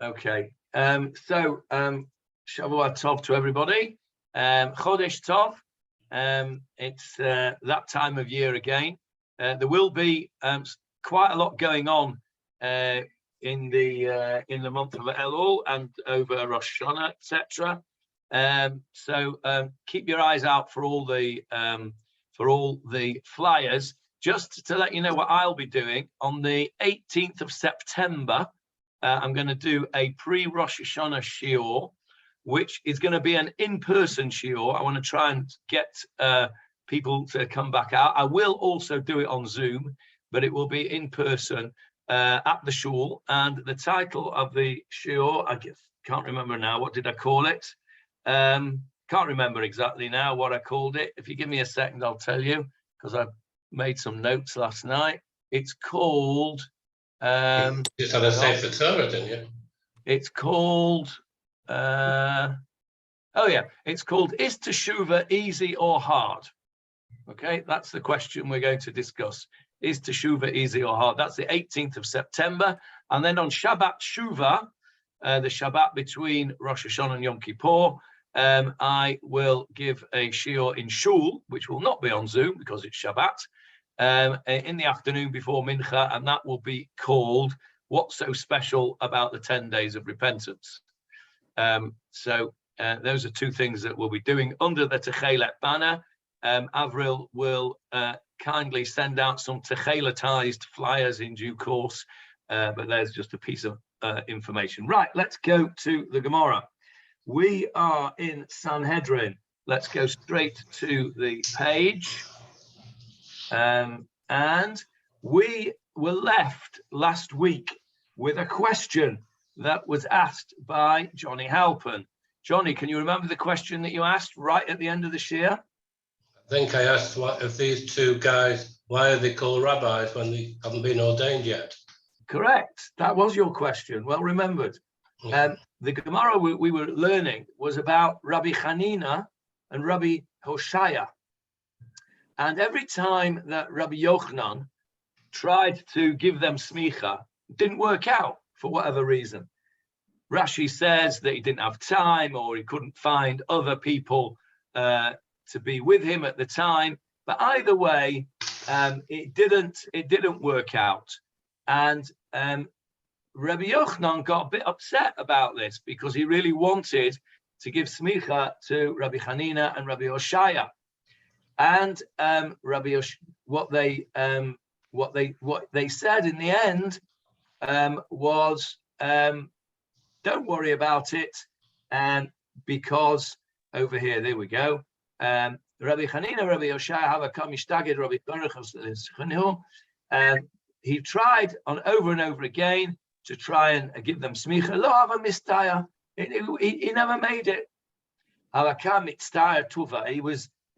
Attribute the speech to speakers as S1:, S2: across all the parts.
S1: Okay. So Shavuot Tov to everybody. Chodesh Tov. It's that time of year again. There will be quite a lot going on in the month of Elul and over Rosh Hashanah, etc. So keep your eyes out for all the flyers. Just to let you know what I'll be doing on the 18th of September. I'm going to do a pre-Rosh Hashanah shiur, which is going to be an in-person shiur. I want to try and get people to come back out. I will also do it on Zoom, but it will be in person at the shul. And the title of the shiur, I can't remember now. What did I call it? Can't remember exactly now what I called it. If you give me a second, I'll tell you, because I made some notes last night. It's called...
S2: you just had a Sefer Torah, didn't you?
S1: It's called... it's called, is Teshuvah easy or hard? Okay, that's the question we're going to discuss. Is Teshuvah easy or hard? That's the 18th of September. And then on Shabbat Shuvah, the Shabbat between Rosh Hashanah and Yom Kippur, I will give a shiur in shul, which will not be on Zoom because it's Shabbat, in the afternoon before Mincha, and that will be called What's So Special About the 10 Days of Repentance? So those are two things that we'll be doing under the Techelet banner. Avril will kindly send out some Techeletized flyers in due course, but there's just a piece of information. Right, let's go to the Gemara. We are in Sanhedrin. Let's go straight to the page. And we were left last week with a question that was asked by Johnny Halpern. Johnny, can you remember the question that you asked right at the end of the shiur?
S2: I think I asked, what if these two guys, why are they called rabbis when they haven't been ordained yet?
S1: Correct. That was your question. Well remembered.
S2: Yeah.
S1: The Gemara we were learning was about Rabbi Hanina and Rabbi Hoshaya. And every time that Rabbi Yochanan tried to give them smicha, it didn't work out for whatever reason. Rashi says that he didn't have time or he couldn't find other people to be with him at the time. But either way, it didn't work out. And Rabbi Yochanan got a bit upset about this because he really wanted to give smicha to Rabbi Hanina and Rabbi Hoshaya. And what they said in the end was, don't worry about it, because over here, there we go. Rabbi Hanina, Rabbi Hoshaya have a kamistagid, Rabbi Baruch. He tried over and over again to try and give them smicha. Lo have a mistaya. He never made it.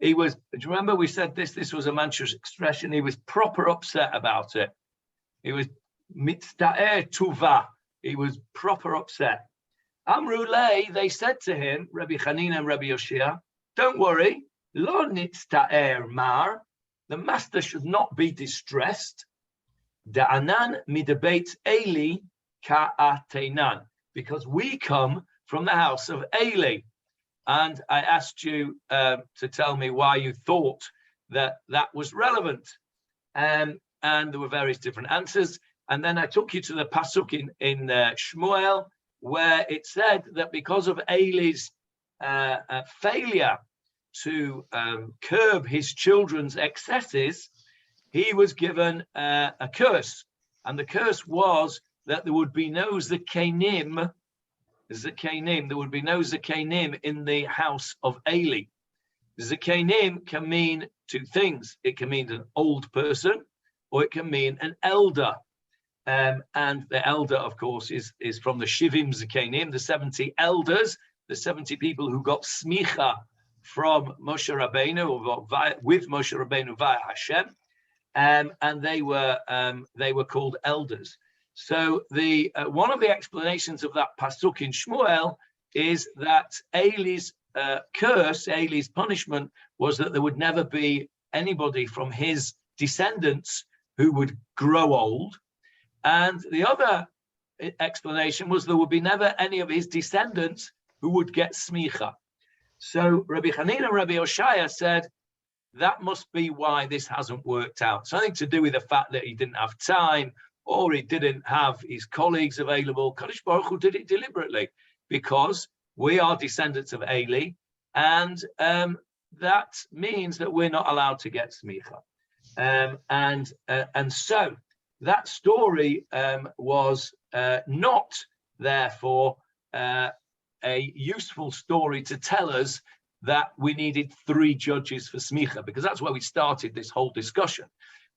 S1: He was. Do you remember we said this? This was a Manchurian expression. He was proper upset about it. He was mitzta'er tuva. He was proper upset. Amrulei, they said to him, Rabbi Hanina and Rabbi Yoshia, don't worry, lo nitzta'er mar. The master should not be distressed. Da'anan midabeit Eli ka'atenan, because we come from the house of Eli. And I asked you to tell me why you thought that was relevant. And there were various different answers. And then I took you to the pasuk in Shmuel, where it said that because of Eli's failure to curb his children's excesses, he was given a curse. And the curse was that there would be no Zekanim. There would be no Zekanim in the house of Eli. Zekanim can mean two things. It can mean an old person, or it can mean an elder. And the elder, of course, is from the Shivim Zekanim, the 70 elders, the 70 people who got smicha from Moshe Rabbeinu, or with Moshe Rabbeinu via Hashem, and they were called elders. So the one of the explanations of that pasuk in Shmuel is that Eli's curse, Eli's punishment, was that there would never be anybody from his descendants who would grow old. And the other explanation was there would be never any of his descendants who would get smicha. So Rabbi Hanina and Rabbi Hoshaya said that must be why this hasn't worked out. Something to do with the fact that he didn't have time, or he didn't have his colleagues available. Kadosh Baruch Hu did it deliberately because we are descendants of Eli, and that means that we're not allowed to get smicha. And so that story was not, therefore, a useful story to tell us that we needed 3 judges for smicha, because that's where we started this whole discussion.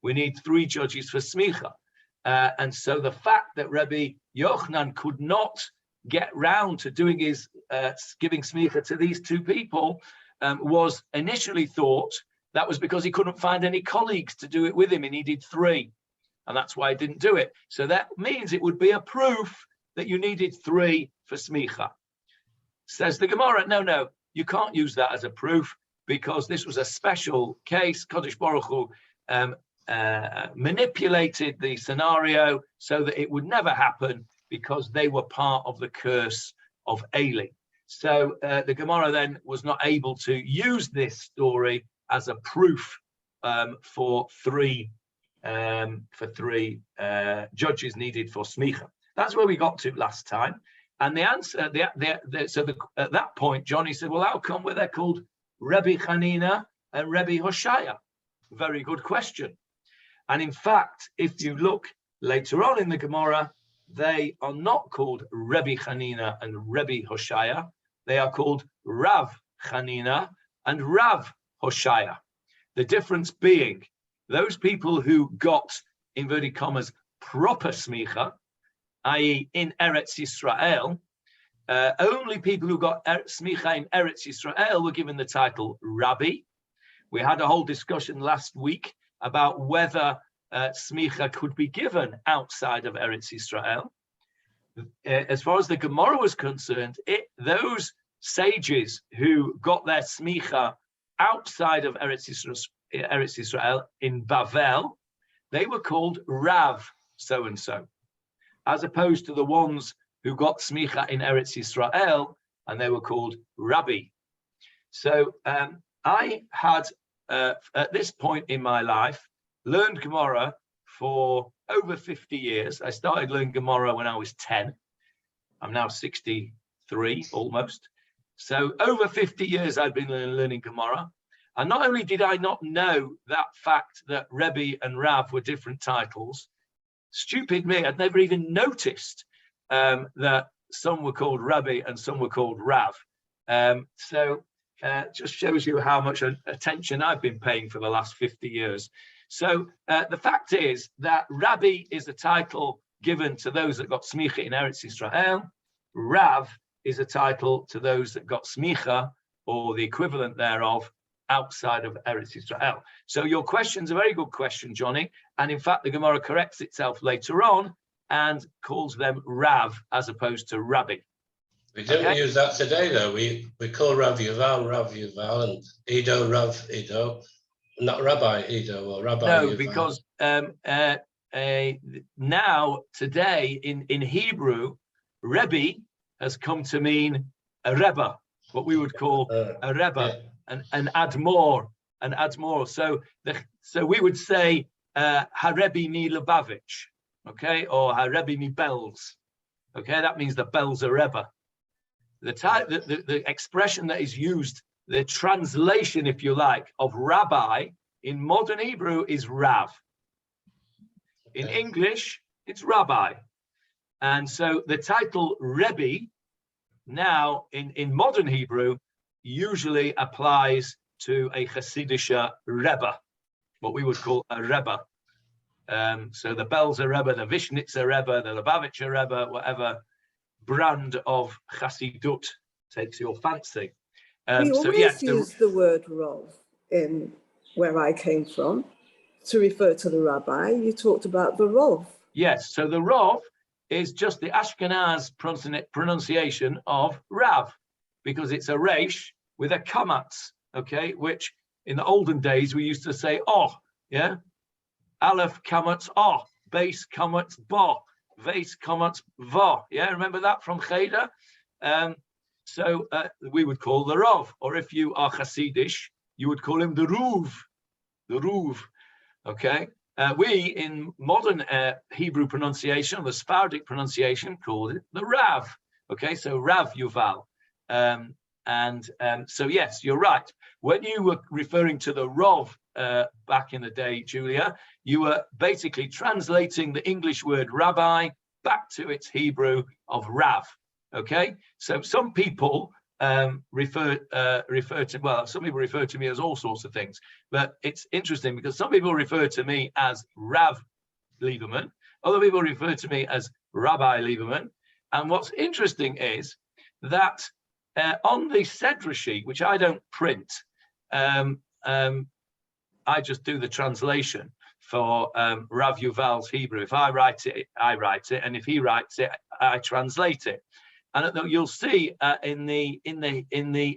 S1: We need 3 judges for smicha. And so the fact that Rabbi Yochanan could not get round to doing his giving smicha to these 2 people was initially thought that was because he couldn't find any colleagues to do it with him. He needed 3, and that's why he didn't do it. So that means it would be a proof that you needed 3 for smicha. Says the Gemara, no, you can't use that as a proof, because this was a special case. Kadosh Baruch Hu manipulated the scenario so that it would never happen, because they were part of the curse of Eli. So the Gemara then was not able to use this story as a proof for 3 judges needed for smicha. That's where we got to last time. And the answer, at that point, Johnny said, well, how come they're called Rabbi Hanina and Rabbi Hoshaya? Very good question. And in fact, if you look later on in the Gemara, they are not called Rabbi Hanina and Rabbi Hoshaya. They are called Rav Hanina and Rav Hoshaya. The difference being those people who got, inverted commas, proper smicha, i.e. in Eretz Yisrael, only people who got smicha in Eretz Yisrael were given the title Rabbi. We had a whole discussion last week about whether smicha could be given outside of Eretz Yisrael. As far as the Gemara was concerned, those sages who got their smicha outside of Eretz Yisrael in Bavel, they were called Rav so-and-so, as opposed to the ones who got smicha in Eretz Yisrael, and they were called Rabbi. So I had, at this point in my life, learned Gemara for over 50 years. I started learning Gemara when I was 10. I'm now 63, almost. So over 50 years I've been learning Gemara. And not only did I not know that fact that Rebbe and Rav were different titles, stupid me, I'd never even noticed that some were called Rabbi and some were called Rav. So just shows you how much attention I've been paying for the last 50 years. So the fact is that Rabbi is a title given to those that got smicha in Eretz Yisrael. Rav is a title to those that got smicha, or the equivalent thereof, outside of Eretz Yisrael. So your question's a very good question, Johnny. And in fact, the Gemara corrects itself later on and calls them Rav as opposed to Rabbi.
S2: We don't use that today, though. We call Rav Yuval, and Edo, Rav Edo, not Rabbi Edo or Rabbi
S1: No,
S2: Yuval.
S1: because now, today, in Hebrew, Rebbe has come to mean a Rebbe, what we would call a Rebbe, an Admor, an Admor. So we would say Harebi mi Lubavitch, okay, or Harebi mi Belz, okay. That means the Belz are Rebbe. The expression that is used, the translation, if you like, of rabbi in modern Hebrew is Rav. In English, it's rabbi. And so the title Rebbe now in modern Hebrew usually applies to a Hasidic Rebbe, what we would call a Rebbe. So the Belzer Rebbe, the Vishnitzer Rebbe, the Lubavitcher Rebbe, whatever brand of Chassidut takes your fancy.
S3: We always use the word Rov in where I came from to refer to the rabbi. You talked about the Rov.
S1: Yes, so the Rov is just the Ashkenaz pronunciation of Rav, because it's a Resh with a kamatz, okay, which in the olden days we used to say oh, yeah, Aleph kamatz oh, base kamatz ba. Veis Komot Vo. Yeah, remember that from Cheder? So we would call the Rav, or if you are Hasidish, you would call him the Ruv. The Ruv. Okay. We, in modern Hebrew pronunciation, the Sephardic pronunciation, called it the Rav. Okay, so Rav Yuval. So yes, you're right. When you were referring to the Rav back in the day, Julia, you were basically translating the English word rabbi back to its Hebrew of Rav. Okay, so some people refer to, well, some people refer to me as all sorts of things, but it's interesting because some people refer to me as Rav Lieberman, other people refer to me as Rabbi Lieberman. And what's interesting is that on the Sedra sheet, which I don't print, I just do the translation for Rav Yuval's Hebrew. If I write it, I write it, and if he writes it, I translate it. And you'll see in the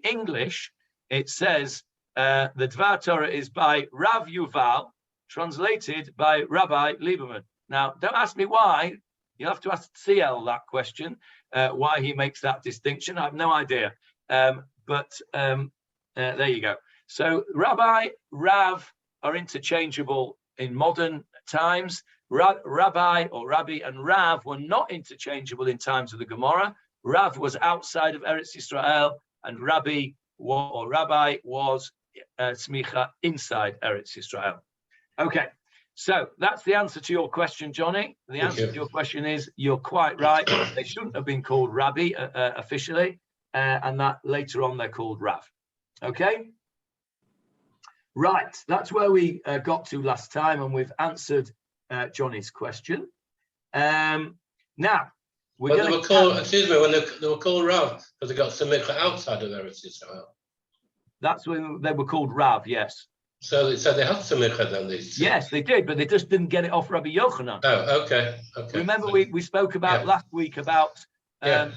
S1: English, it says the Dvar Torah is by Rav Yuval, translated by Rabbi Lieberman. Now, don't ask me why. You'll have to ask CL that question, why he makes that distinction. I have no idea. But there you go. So Rabbi, Rav are interchangeable in modern times. Rabbi or Rabbi and Rav were not interchangeable in times of the Gemarah. Rav was outside of Eretz Yisrael, and Rabbi was smicha inside Eretz Yisrael. Okay, so that's the answer to your question, Johnny. The answer to your question is you're quite right. They shouldn't have been called Rabbi officially, and that later on they're called Rav. Okay, right. That's where we got to last time, and we've answered Johnny's question. Now.
S2: When they were called, excuse me, when they were called Rav, because they got smicha outside of Eretz Yisrael. That's
S1: when they were called Rav, yes.
S2: So they had smicha then, these two.
S1: Yes, they did, but they just didn't get it off Rabbi Yochanan.
S2: Oh, okay.
S1: Remember, we spoke about last week about Rabbi,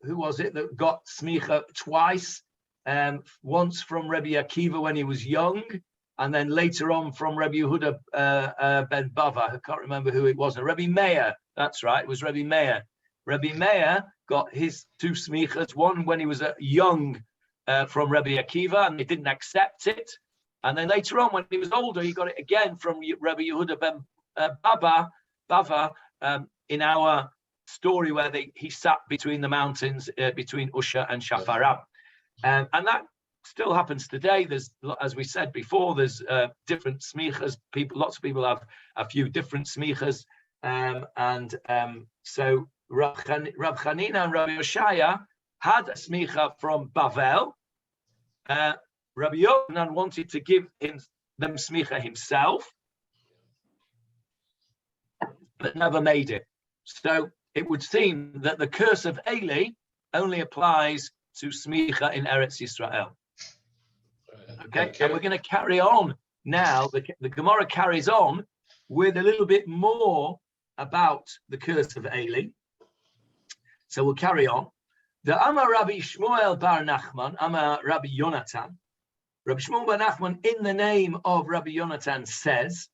S1: who was it that got smicha twice? Once from Rabbi Akiva when he was young, and then later on from Rabbi Yehuda ben Bava. I can't remember who it was. Rabbi Meir, that's right, it was Rabbi Meir. Rabbi Meir got his two smichas, one when he was young from Rabbi Akiva, and he didn't accept it. And then later on, when he was older, he got it again from Rabbi Yehuda ben Bava in our story where he sat between the mountains, between Usha and Shafaram. And that still happens today. There's, as we said before, there's different smichas. Lots of people have a few different smichas, so Rav Chanina and Rabbi Yoshaya had a smicha from Bavel. Rabbi Yochanan wanted to give them smicha himself, but never made it. So it would seem that the curse of Eli only applies to smicha in Eretz Yisrael. Okay, and we're going to carry on now. The Gemara carries on with a little bit more about the curse of Eli. So we'll carry on. The Amar Rabbi Shmuel bar Nachman, Amar Rabbi Yonatan. Rabbi Shmuel bar Nachman, in the name of Rabbi Yonatan, says,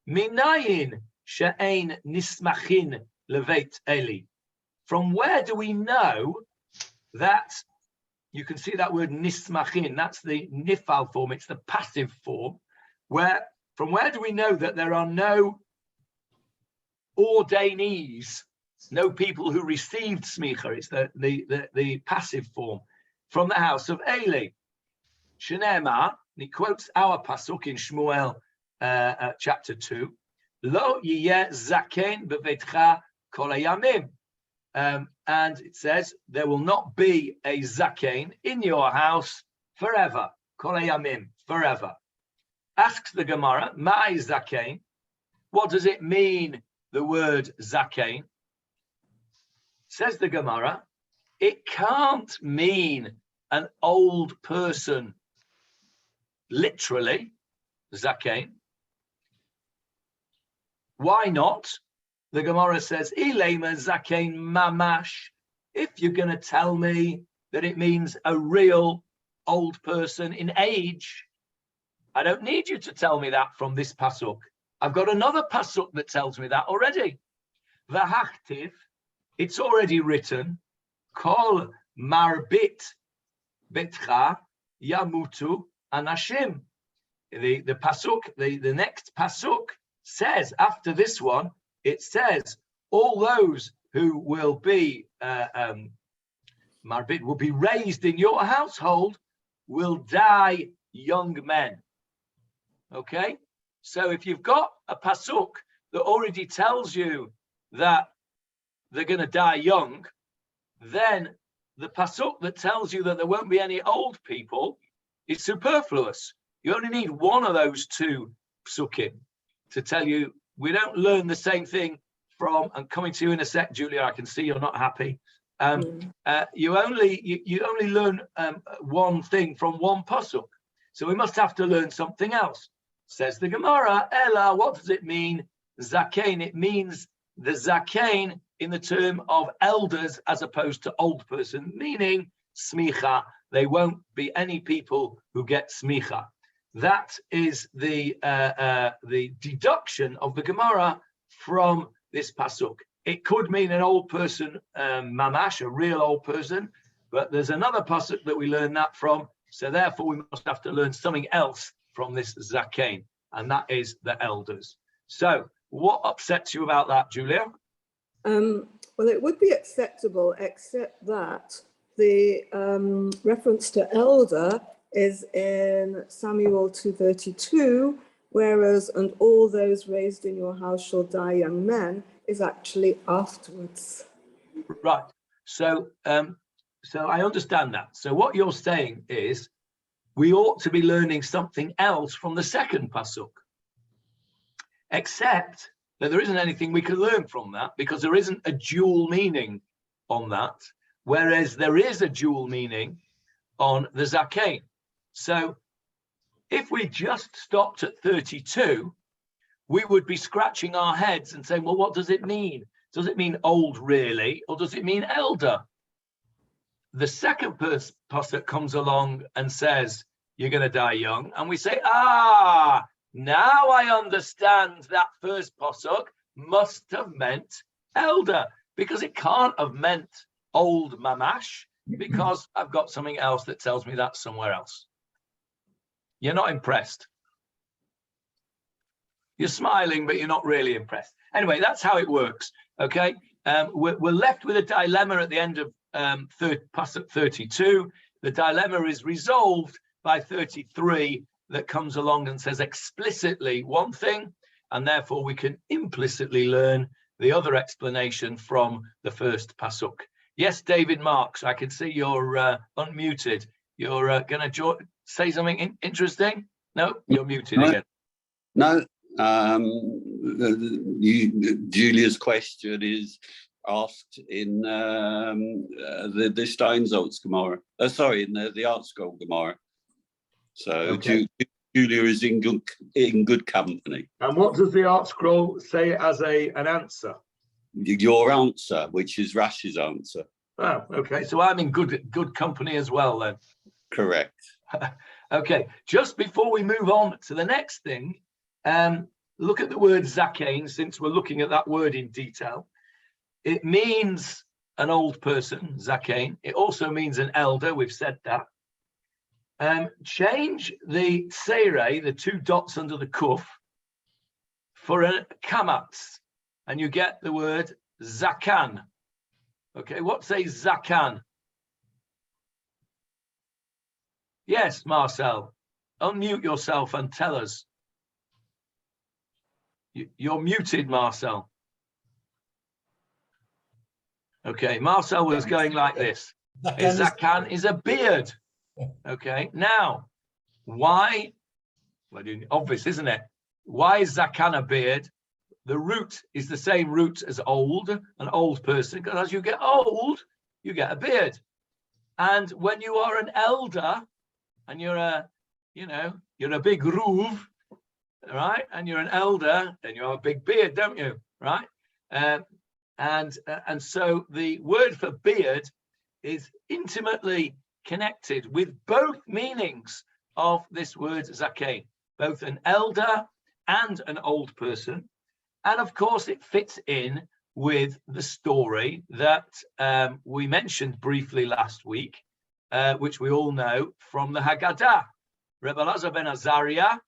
S1: Minayin she'ein nismachin leveit Eli. From where do we know that? You can see that word nismachin, that's the nifal form, it's the passive form. From where do we know that there are no ordainees, no people who received smicha? It's the passive form. From the house of Eli. Shenema, he quotes our pasuk in Shmuel chapter 2, Lo yiyeh zaken bevetcha kol hayamim. And it says, there will not be a zaken in your house forever. Kol hayamim, forever. Asks the Gemara, Ma'ai zaken? What does it mean, the word zaken? Says the Gemara, it can't mean an old person, literally, zaken. Why not? The Gemara says, Ilema zaken mamash. If you're going to tell me that it means a real old person in age, I don't need you to tell me that from this pasuk. I've got another pasuk that tells me that already. V'hachtiv, it's already written, kol marbit betcha yamutu anashim. The pasuk, the next pasuk says, after this one, it says, all those who will be marbit, will be raised in your household, will die young men. Okay, so if you've got a pasuk that already tells you that they're going to die young, then the pasuk that tells you that there won't be any old people is superfluous. You only need one of those two psukim to tell you we don't learn the same thing from, I'm coming to you in a sec, Julia, I can see you're not happy. You only learn one thing from one pasuk. So we must have to learn something else. Says the Gemara, Ella, what does it mean? Zakein, it means the zakein in the term of elders as opposed to old person, meaning smicha. There won't be any people who get smicha. That is the deduction of the Gemara from this pasuk. It could mean an old person, mamash, a real old person, but there's another pasuk that we learn that from. So therefore, we must have to learn something else from this zakein, and that is the elders. So what upsets you about that, Julia?
S3: Well, it would be acceptable, except that the reference to elder is in Samuel 2:32, whereas and all those raised in your house shall die young men is actually afterwards.
S1: Right. So I understand that. So what you're saying is we ought to be learning something else from the second pasuk, except that there isn't anything we can learn from that because there isn't a dual meaning on that, whereas there is a dual meaning on the zakein. So if we just stopped at 32, we would be scratching our heads and saying, well, what does it mean? Does it mean old really, or does it mean elder? The second pasuk comes along and says, you're going to die young. And we say, now I understand that first pasuk must have meant elder, because it can't have meant old mamash, because I've got something else that tells me that somewhere else. You're not impressed. You're smiling, but you're not really impressed. Anyway, that's how it works. Okay, we're left with a dilemma at the end of pasuk 32. The dilemma is resolved by 33, that comes along and says explicitly one thing, and therefore we can implicitly learn the other explanation from the first pasuk. Yes, David Marks, I can see you're unmuted. You're going to say something interesting? No, you're muted again.
S4: No, Julia's question is asked in the Steinsaltz Gemarah. Sorry, in the Art Scroll Gemarah. So okay. Julia is in good company.
S1: And what does the Art Scroll say as an answer?
S4: Your answer, which is Rashi's answer.
S1: Oh, okay. So I'm in good company as well then.
S4: Correct.
S1: Okay. Just before we move on to the next thing, look at the word zakein, since we're looking at that word in detail. It means an old person, zakein. It also means an elder. We've said that. Change the seirei, the two dots under the kuf, for a kamatz, and you get the word zakan. Okay, what's a zakan? Yes, Marcel, unmute yourself and tell us. You're muted, Marcel. Okay, Marcel was going like this. A zakan is a beard. Okay, now, why? Well, obvious, isn't it? Why is zakan a beard? The root is the same root as old, an old person, because as you get old, you get a beard. And when you are an elder, and you're a big ruv, right? And you're an elder, then you have a big beard, don't you? Right? And so the word for beard is intimately connected with both meanings of this word zakein, both an elder and an old person. And of course, it fits in with the story that we mentioned briefly last week, which we all know from the Haggadah. Rebbe Elazar ben Azariah,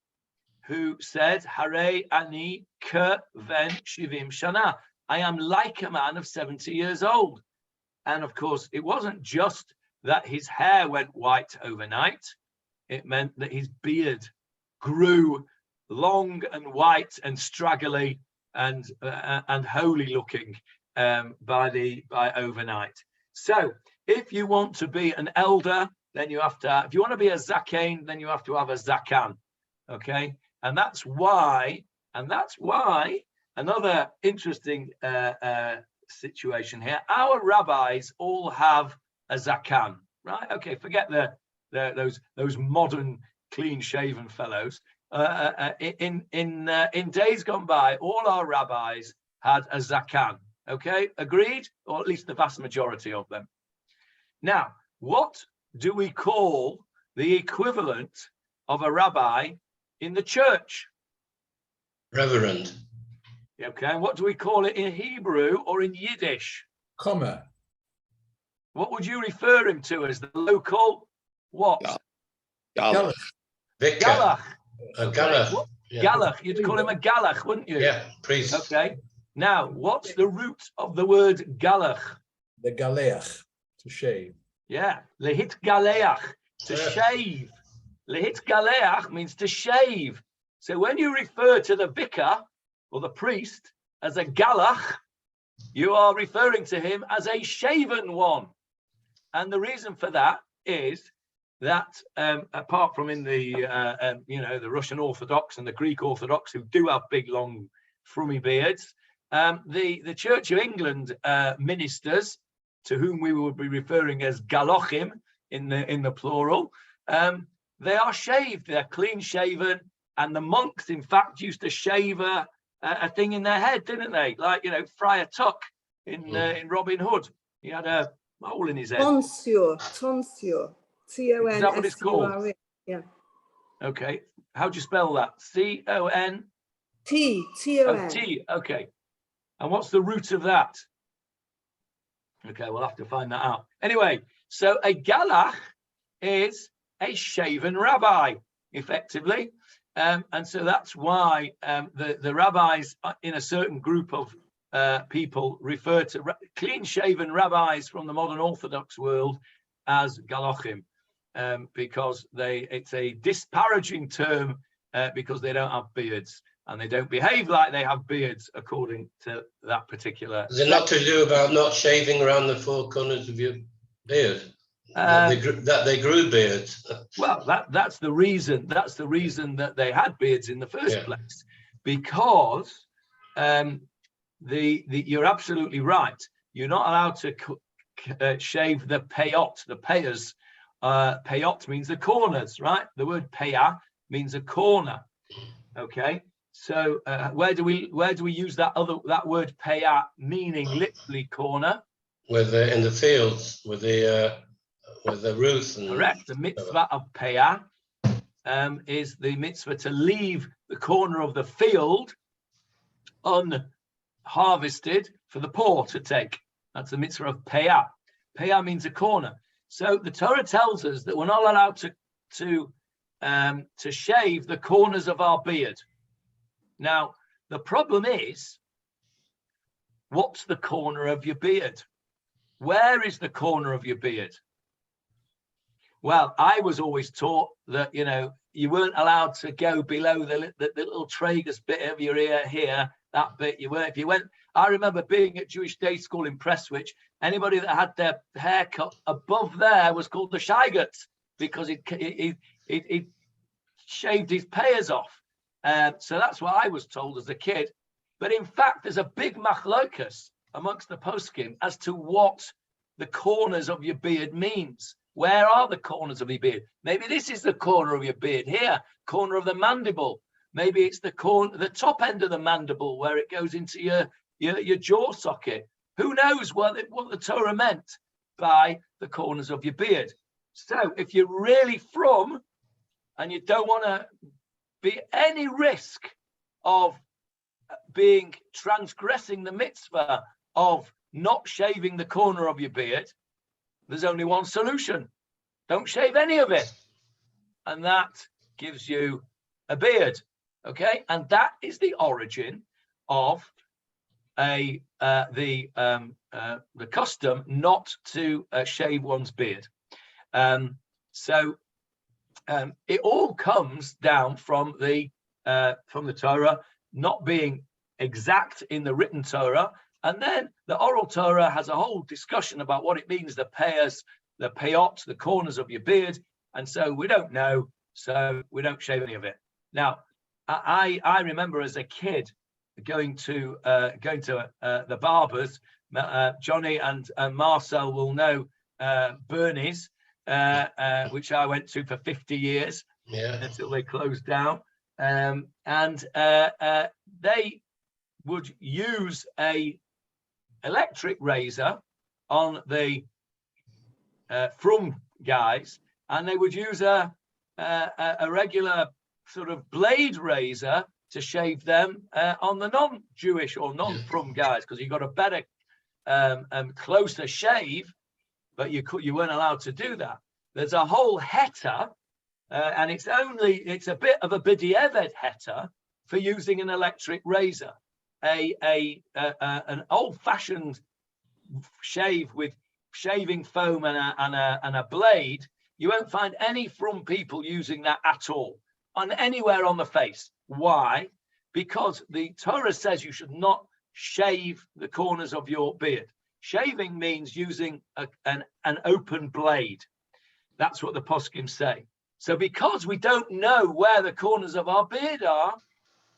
S1: who said, Harei ani ke ven shivim shana. I am like a man of 70 years old. And of course, it wasn't just that his hair went white overnight. It meant that his beard grew long and white and straggly and holy looking by overnight. So if you want to be an elder, then you have to, if you want to be a zaken, then you have to have a zakan. Okay. And that's why another interesting situation here, our rabbis all have a zakan, right? Okay, forget those modern clean shaven fellows. In days gone by, all our rabbis had a zakan. Okay, agreed? Or at least the vast majority of them. Now, what do we call the equivalent of a rabbi in the church?
S2: Reverend.
S1: Okay, and what do we call it in Hebrew or in Yiddish?
S5: Comma.
S1: What would you refer him to as the local what?
S4: Galach.
S2: Vicar.
S1: Galach.
S2: A galach.
S1: What?
S2: Yeah.
S1: Galach. You'd call him a galach, wouldn't you?
S2: Yeah, priest.
S1: Okay. Now, what's the root of the word galach?
S5: The galeach, to shave.
S1: Yeah, lehit galeach, to shave. Lehit galeach means to shave. So when you refer to the vicar or the priest as a galach, you are referring to him as a shaven one. And the reason for that is that apart from in the the Russian Orthodox and the Greek Orthodox, who do have big long frummy beards, the Church of England ministers, to whom we would be referring as galochim in the plural, they are shaved, they're clean shaven, and the monks in fact used to shave a thing in their head, didn't they? Like, Friar Tuck in Robin Hood, he had a hole in his head.
S3: Tonsure. Tonsure.
S1: Is that what it's called?
S3: Yeah.
S1: Okay, how do you spell that? C-O-N?
S3: T-O-N.
S1: Oh, T, okay. And what's the root of that? Okay, we'll have to find that out. Anyway, so a galach is a shaven rabbi, effectively. And so that's why the rabbis in a certain group of people refer to clean-shaven rabbis from the modern Orthodox world as galochim, because it's a disparaging term because they don't have beards and they don't behave like they have beards according to that particular.
S2: Is it not to do about not shaving around the four corners of your beard? That they grew beards.
S1: Well, that's the reason. That's the reason that they had beards in the first place, because you're absolutely right. You're not allowed to shave the payot, the payers. Payot means the corners, right? The word payah means a corner. Okay, so where do we use that word payah, meaning literally corner?
S2: In the fields with the roof.
S1: Correct. The mitzvah of payah is the mitzvah to leave the corner of the field unharvested for the poor to take. That's the mitzvah of payah. Payah means a corner. So the Torah tells us that we're not allowed to shave the corners of our beard. Now, the problem is, what's the corner of your beard? Where is the corner of your beard? Well, I was always taught that, you weren't allowed to go below the little tragus bit of your ear here, that bit. If you went, I remember being at Jewish Day School in Prestwich, anybody that had their hair cut above there was called the shaigat, because he shaved his payers off. So that's what I was told as a kid. But in fact, there's a big machlokas amongst the poskim as to what the corners of your beard means. Where are the corners of your beard? Maybe this is the corner of your beard here, corner of the mandible. Maybe it's the top end of the mandible where it goes into your jaw socket. Who knows what the Torah meant by the corners of your beard? So if you're really from and you don't want to be any risk of transgressing the mitzvah of not shaving the corner of your beard, there's only one solution. Don't shave any of it. And that gives you a beard. Okay. And that is the origin of the custom not to shave one's beard. It all comes down from the Torah not being exact in the written Torah, and then the oral Torah has a whole discussion about what it means, the payot, the corners of your beard, and so we don't know, so we don't shave any of it. Now, I remember as a kid going to the barbers. Johnny and Marcel will know Bernie's, which I went to for 50 years until they closed down. And they would use a electric razor on the from guys, and they would use a regular sort of blade razor to shave them on the non-Jewish or non-from guys, because you got a better closer shave, but you weren't allowed to do that. There's a whole heta, and it's a bit of a b'di'eved heta for using an electric razor, an old-fashioned shave with shaving foam and a blade. You won't find any from people using that at all anywhere on the face. Why? Because the Torah says you should not shave the corners of your beard. Shaving means using an open blade. That's what the poskim say. So because we don't know where the corners of our beard are,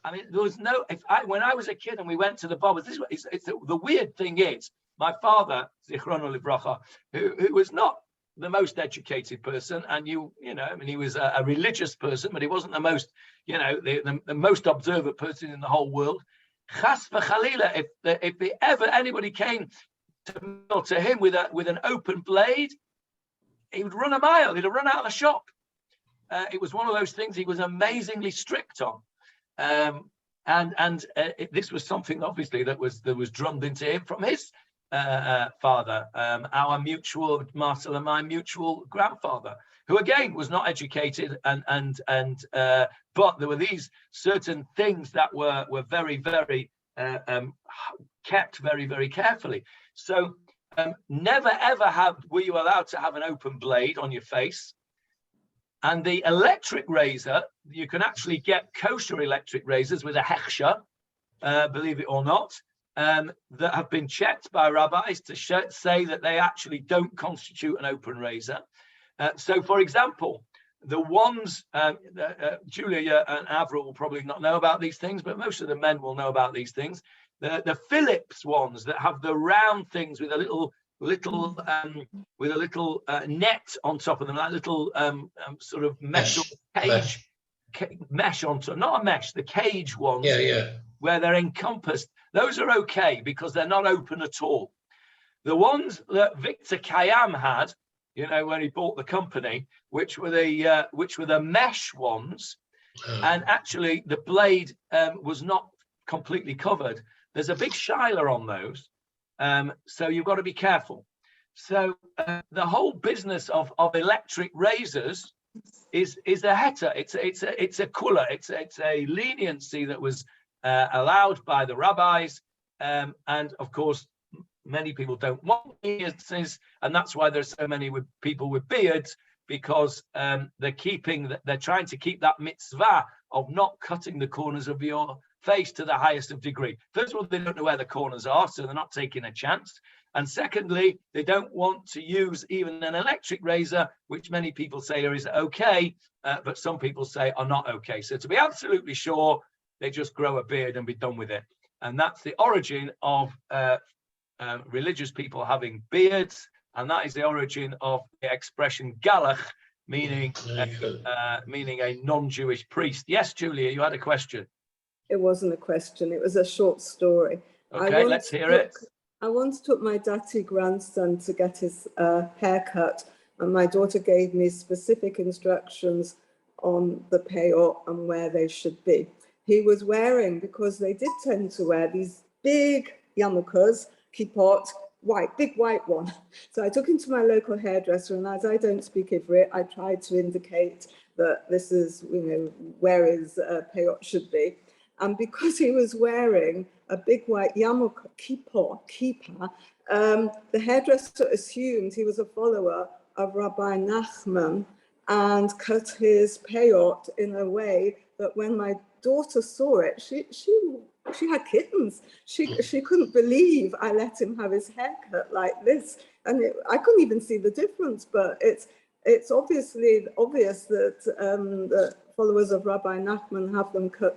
S1: I mean, there was no. When I was a kid and we went to the barbers, the weird thing is, my father, Zichrono Livracha, who was not the most educated person, and I mean, he was a religious person, but he wasn't the most, the most observant person in the whole world. Chas v'chalila, if ever anybody came to him with an open blade, he would run a mile. He'd have run out of the shop. It was one of those things he was amazingly strict on. This was something obviously that was drummed into him from his father, our mutual, Marcel and my mutual grandfather, who again was not educated, but there were these certain things that were very, very kept very, very carefully. So never ever were you allowed to have an open blade on your face. And the electric razor, you can actually get kosher electric razors with a hechsher, believe it or not, that have been checked by rabbis to say that they actually don't constitute an open razor. So, for example, the ones, Julia and Avril will probably not know about these things, but most of the men will know about these things. The Philips ones that have the round things with a little net on top of them, like little sort of metal mesh on top, not a mesh, the cage ones, where they're encompassed. Those are okay because they're not open at all. The ones that Victor Kayam had, when he bought the company, which were the mesh ones, and actually the blade was not completely covered. There's a big shiler on those. So you've got to be careful. So the whole business of electric razors is a heta. It's a kula. It's a leniency that was allowed by the rabbis, and of course many people don't want leniencies, and that's why there's so many people with beards, because they're trying to keep that mitzvah of not cutting the corners of your face to the highest of degree. First of all, they don't know where the corners are, so they're not taking a chance. And secondly, they don't want to use even an electric razor, which many people say is okay, but some people say are not okay. So to be absolutely sure, they just grow a beard and be done with it. And that's the origin of religious people having beards, and that is the origin of the expression galach, meaning a non-Jewish priest. Yes, Julia, you had a question.
S3: It wasn't a question, it was a short story.
S1: Okay, let's hear it.
S3: I once took my daddy grandson to get his haircut, and my daughter gave me specific instructions on the payot and where they should be. he was wearing, because they did tend to wear these big yarmulkes, kippot, big white one. So I took him to my local hairdresser, and as I don't speak Ivrit, I tried to indicate that this is, where his payot should be. And because he was wearing a big white yarmulke, kippah, the hairdresser assumed he was a follower of Rabbi Nachman and cut his payot in a way that when my daughter saw it, she had kittens. She couldn't believe I let him have his haircut like this, and I couldn't even see the difference. But it's obviously obvious that the followers of Rabbi Nachman have them cut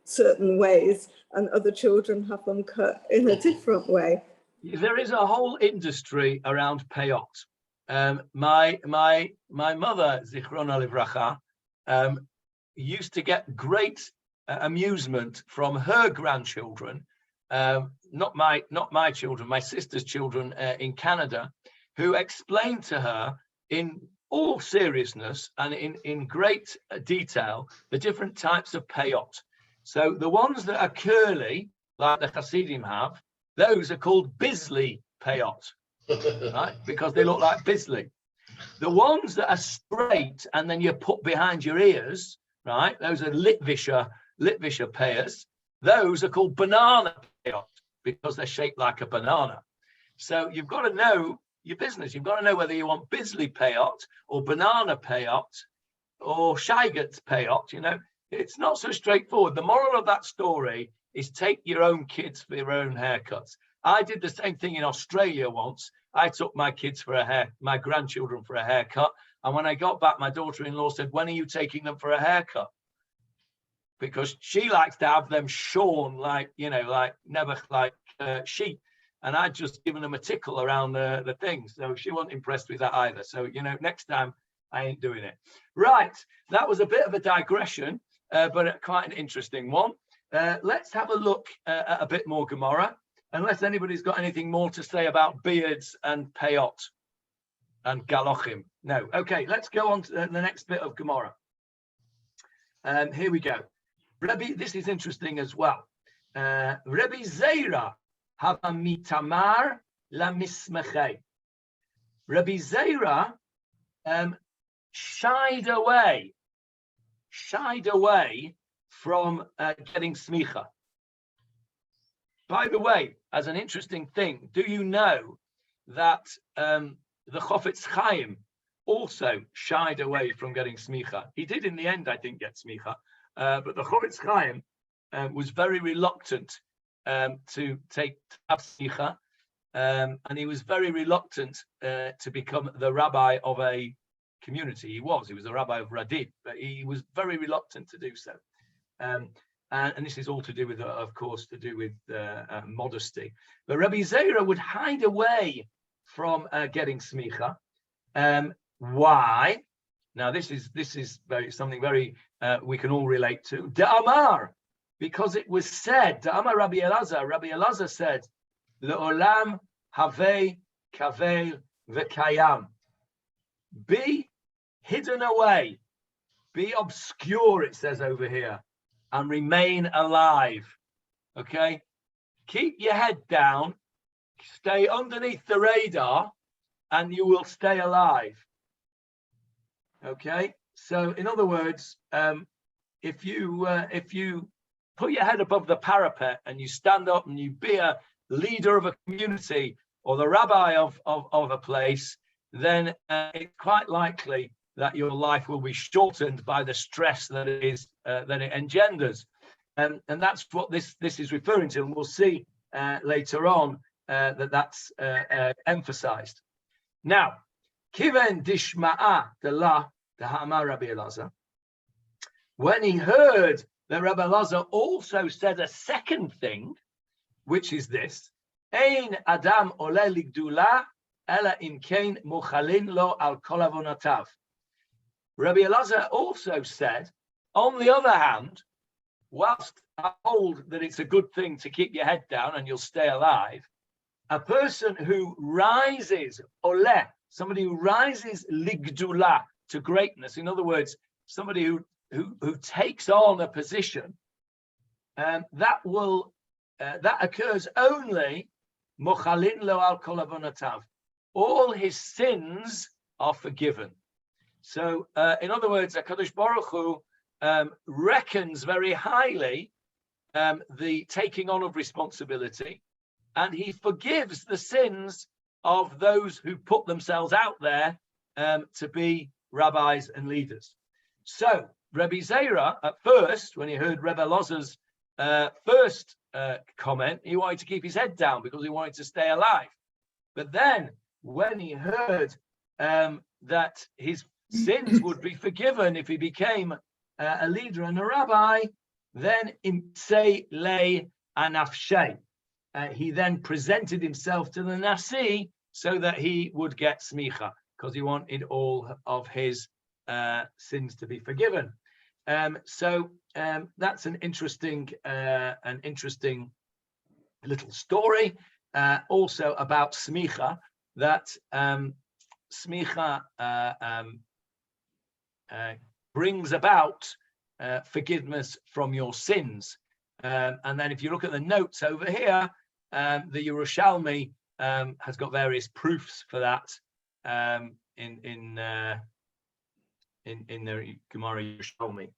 S3: certain ways, and other children have them cut in a different way.
S1: There is a whole industry around payot. My mother, Zichrona Livracha, used to get great amusement from her grandchildren, not my children, my sister's children in Canada, who explained to her in all seriousness and in great detail the different types of payot. So the ones that are curly, like the Hasidim have, those are called Bisley payot, right? Because they look like Bisley. The ones that are straight and then you put behind your ears, right? Those are Litvisher payos. Those are called banana payot because they're shaped like a banana. So you've got to know your business. You've got to know whether you want Bisley payot or banana payot or Shaigat payot. It's not so straightforward. The moral of that story is take your own kids for your own haircuts. I did the same thing in Australia once. I took my grandchildren for a haircut. And when I got back, my daughter-in-law said, "When are you taking them for a haircut?" Because she likes to have them shorn like sheep. And I'd just given them a tickle around the thing. So she wasn't impressed with that either. So, next time I ain't doing it. Right. That was a bit of a digression, but quite an interesting one. Let's have a look at a bit more Gemarah, unless anybody's got anything more to say about beards and payot and galochim. No. Okay, let's go on to the next bit of Gemarah. Here we go. Rabbi, this is interesting as well. Rabbi Zeira have a mitamar la mismechei. Rabbi Zeira shied away from getting smicha. By the way, as an interesting thing, do you know that the Chofetz Chaim also shied away from getting smicha? He did in the end, I think, get smicha, but the Chofetz Chaim was very reluctant to have smicha, and he was very reluctant to become the rabbi of a community. He was a rabbi of Radid, but he was very reluctant to do so. And this is all to do with, of course, modesty. But Rabbi Zeira would hide away from getting smicha. Why? Now, this is something very we can all relate to. Da'amar, because it was said. Da'amar Rabbi Elazar. Rabbi Elazar said, "Le'olam havei kavel v'kayam." Be hidden away, be obscure. It says over here. And remain alive. Okay, keep your head down, stay underneath the radar, and you will stay alive. Okay, so in other words, if you put your head above the parapet and you stand up and you be a leader of a community or the rabbi of a place, then it's quite likely that your life will be shortened by the stress that it engenders, and that's what this is referring to, and we'll see later on that's emphasized. Now, kiven dishma'a dela dehama Rabbi Elazar, when he heard that Rabbi Elazar also said a second thing, which is this: Ein adam ole ligdula ela im kein muchalin lo al kol avonotav. Rabbi Elazar also said, on the other hand, whilst I hold that it's a good thing to keep your head down and you'll stay alive, a person who rises, oleh, somebody who rises ligdula, to greatness, in other words, somebody who takes on a position that occurs only mochalin lo al kol avonotav. All his sins are forgiven. So, in other words, HaKadosh Baruch Hu reckons very highly the taking on of responsibility, and he forgives the sins of those who put themselves out there to be rabbis and leaders. So, Rebbe Zera, at first, when he heard Rebbe Lozer's first comment, he wanted to keep his head down because he wanted to stay alive. But then, when he heard that his sins would be forgiven if he became a leader and a rabbi, then imtsei lei anafshei. He then presented himself to the Nasi so that he would get smicha, because he wanted all of his sins to be forgiven. So that's an interesting little story. Also about smicha, that smicha brings about forgiveness from your sins. And then if you look at the notes over here, the Yerushalmi has got various proofs for that in the Gemarah Yerushalmi.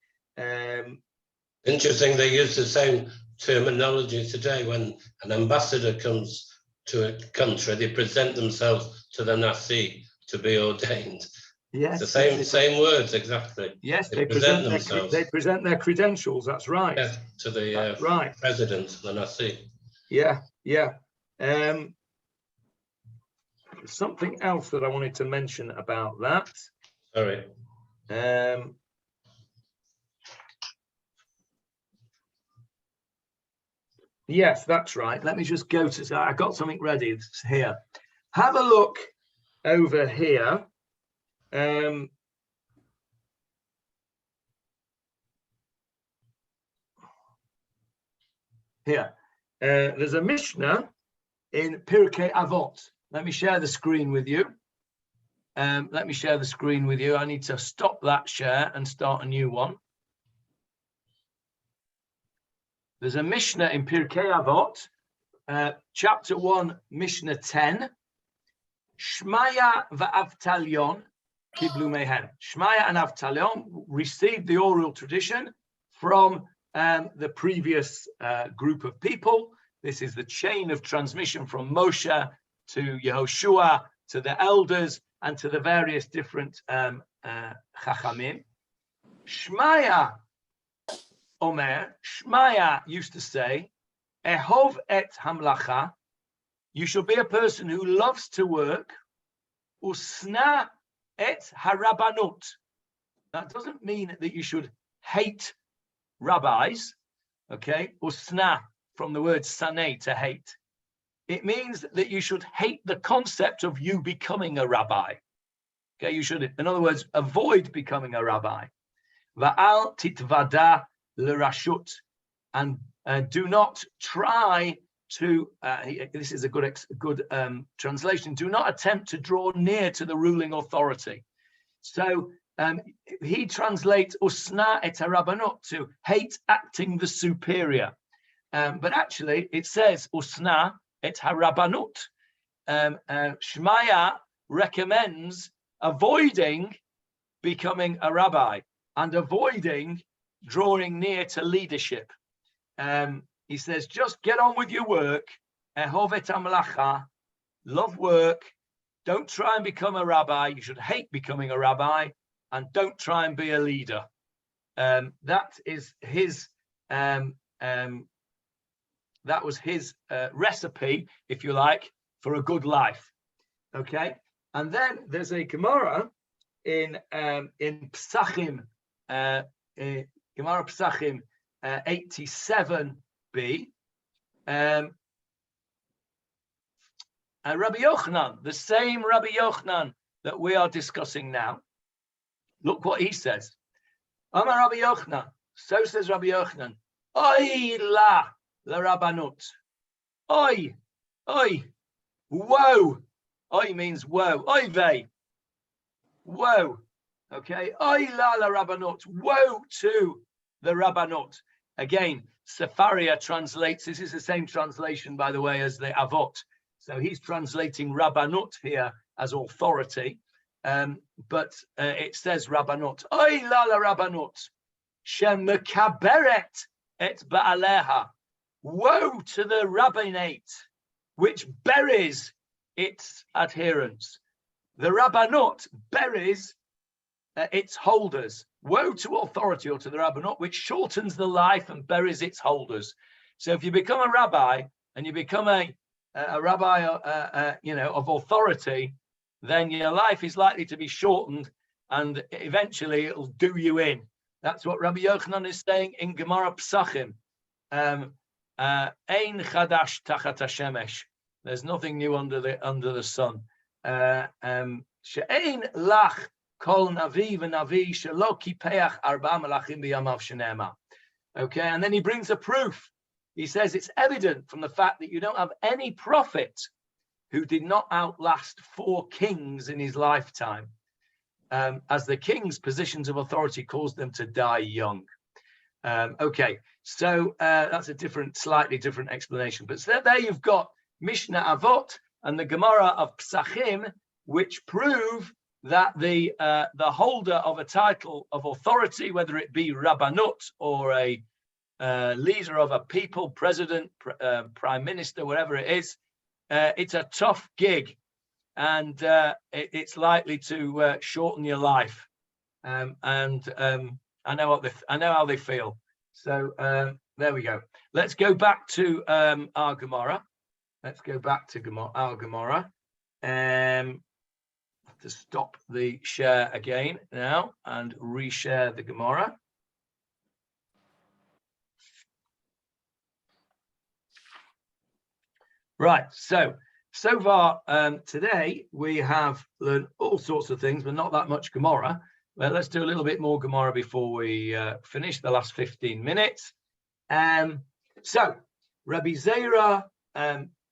S2: Interesting, they use the same terminology today. When an ambassador comes to a country, they present themselves to the Nasi to be ordained.
S1: Yes,
S2: the same words exactly.
S1: Yes,
S2: they present themselves.
S1: They present their credentials. That's right.
S2: Yeah, to the
S1: right.
S2: president, the Nasi.
S1: Yeah. Something else that I wanted to mention about that.
S2: Sorry.
S1: Yes, that's right. Let me just go to. I got something ready. It's here. Have a look over here. Here, there's a Mishnah in Pirkei Avot. Let me share the screen with you. I need to stop that share and start a new one. There's a Mishnah in Pirkei Avot, chapter 1, Mishnah 10. Shmaya va'avtalion kiblu mehen. Shmaya and Avtalion received the oral tradition from the previous group of people. This is the chain of transmission from Moshe to Yehoshua, to the elders, and to the various different chachamim. Shmaya Omer, Shmaya used to say, Ehov et hamlacha, you should be a person who loves to work, usna et harabanut. That doesn't mean that you should hate rabbis, okay? Usna, from the word saneh, to hate. It means that you should hate the concept of you becoming a rabbi. Okay, you should, in other words, avoid becoming a rabbi. Va'al titvada l'rashut, and do not try to, this is a good translation, do not attempt to draw near to the ruling authority. So he translates usna et harabanut, to hate acting the superior. But actually it says usna et harabanut. Shmaya recommends avoiding becoming a rabbi and avoiding drawing near to leadership. He says, just get on with your work. Ehov et hamlacha, love work. Don't try and become a rabbi. You should hate becoming a rabbi, and don't try and be a leader. That is his. That was his recipe, if you like, for a good life. Okay, and then there's a Gemara in Psachim, Gemarah Psachim 87b. Rabbi Yochanan, the same Rabbi Yochanan that we are discussing now. Look what he says. Amar Rabbi Yochanan, so says Rabbi Yochanan, Oy la rabbanut. Oy, woe. Oy means woe. Oy vey. Woe. Okay. Oy la rabbanut. Woe to the rabbanut. Again, Sefaria translates, this is the same translation, by the way, as the Avot. So he's translating Rabbanut here as authority, but it says Rabbanut. Oy la la Rabbanut, shemekaberet et ba'aleha. Woe to the rabbinate which buries its adherents. The Rabbanut buries its holders. Woe to authority, or to the Rabbanut, which shortens the life and buries its holders. So if you become a rabbi and you become a rabbi, of authority, then your life is likely to be shortened, and eventually it'll do you in. That's what Rabbi Yochanan is saying in Gemarah Psachim. Ein chadash tachat hashemesh. There's nothing new under the sun. She'ein lach kol navi v'navi shelo kipeach arba malachim b'yamav shenema. Okay, and then he brings a proof. He says it's evident from the fact that you don't have any prophet who did not outlast 4 kings in his lifetime, as the king's positions of authority caused them to die young. Okay, so that's a slightly different explanation. But so there you've got Mishnah Avot and the Gemara of Psachim, which prove that the holder of a title of authority, whether it be Rabbanut or a leader of a people, president, prime minister, whatever it is, it's a tough gig, and it's likely to shorten your life. And I know how they feel. So there we go. Let's go back to our Gemara. Let's go back to our Gemara. To stop the share again now and reshare the Gemara. Right, so far today we have learned all sorts of things, but not that much Gemara. Well, let's do a little bit more Gemara before we finish the last 15 minutes. So Rabbi Zera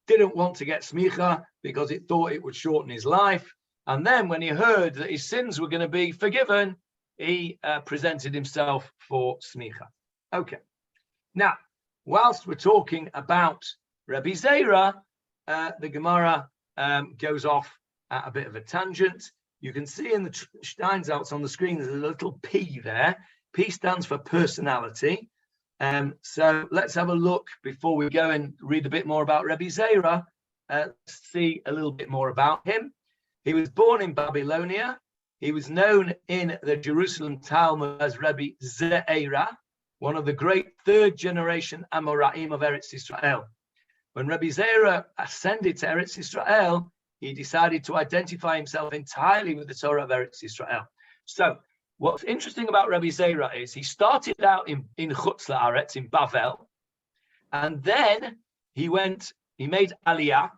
S1: didn't want to get smicha because it thought it would shorten his life. And then when he heard that his sins were going to be forgiven, he presented himself for smicha. Okay. Now, whilst we're talking about Rabbi Zera, the Gemara goes off at a bit of a tangent. You can see in the Steinsaltz on the screen, there's a little P there. P stands for personality. So let's have a look before we go and read a bit more about Rabbi Zera. See a little bit more about him. He was born in Babylonia. He was known in the Jerusalem Talmud as Rabbi Ze'era, one of the great 3rd generation Amoraim of Eretz Yisrael. When Rabbi Zera ascended to Eretz Yisrael, he decided to identify himself entirely with the Torah of Eretz Yisrael. So what's interesting about Rabbi Zera is he started out in Chutz La'aretz, in Bavel, and then he made Aliyah,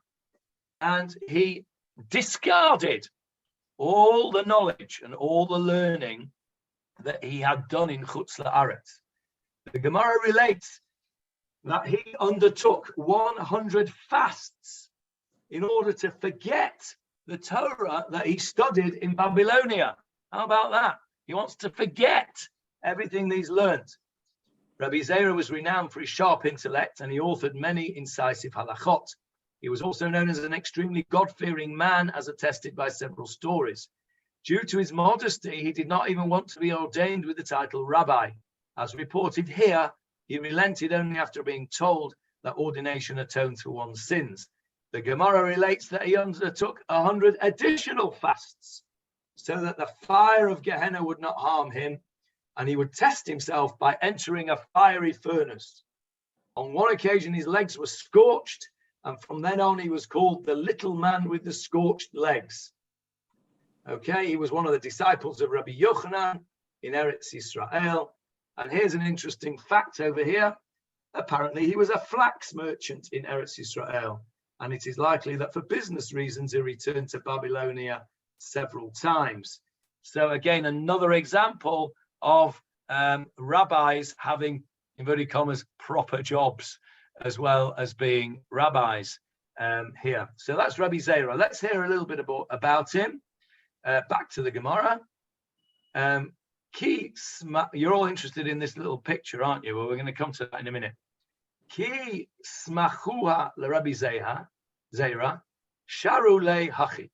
S1: and he discarded all the knowledge and all the learning that he had done in Chutz La'aretz. The Gemara relates that he undertook 100 fasts in order to forget the Torah that he studied in Babylonia. How about that? He wants to forget everything he's learned. Rabbi Zera was renowned for his sharp intellect, and he authored many incisive halachot. He was also known as an extremely God-fearing man, as attested by several stories. Due to his modesty, he did not even want to be ordained with the title rabbi. As reported here, he relented only after being told that ordination atoned for one's sins. The Gemara relates that he undertook 100 additional fasts so that the fire of Gehenna would not harm him, and he would test himself by entering a fiery furnace. On one occasion, his legs were scorched, and from then on, he was called the little man with the scorched legs. Okay, he was one of the disciples of Rabbi Yochanan in Eretz Yisrael. And here's an interesting fact over here. Apparently, he was a flax merchant in Eretz Yisrael. And it is likely that for business reasons, he returned to Babylonia several times. So again, another example of rabbis having, inverted commas, proper jobs, as well as being rabbis here. So that's Rabbi Zera. Let's hear a little bit about him. Back to the Gemara. You're all interested in this little picture, aren't you? Well, we're going to come to that in a minute. Ki smachua l'Rabbi Zera, sharu le hachi.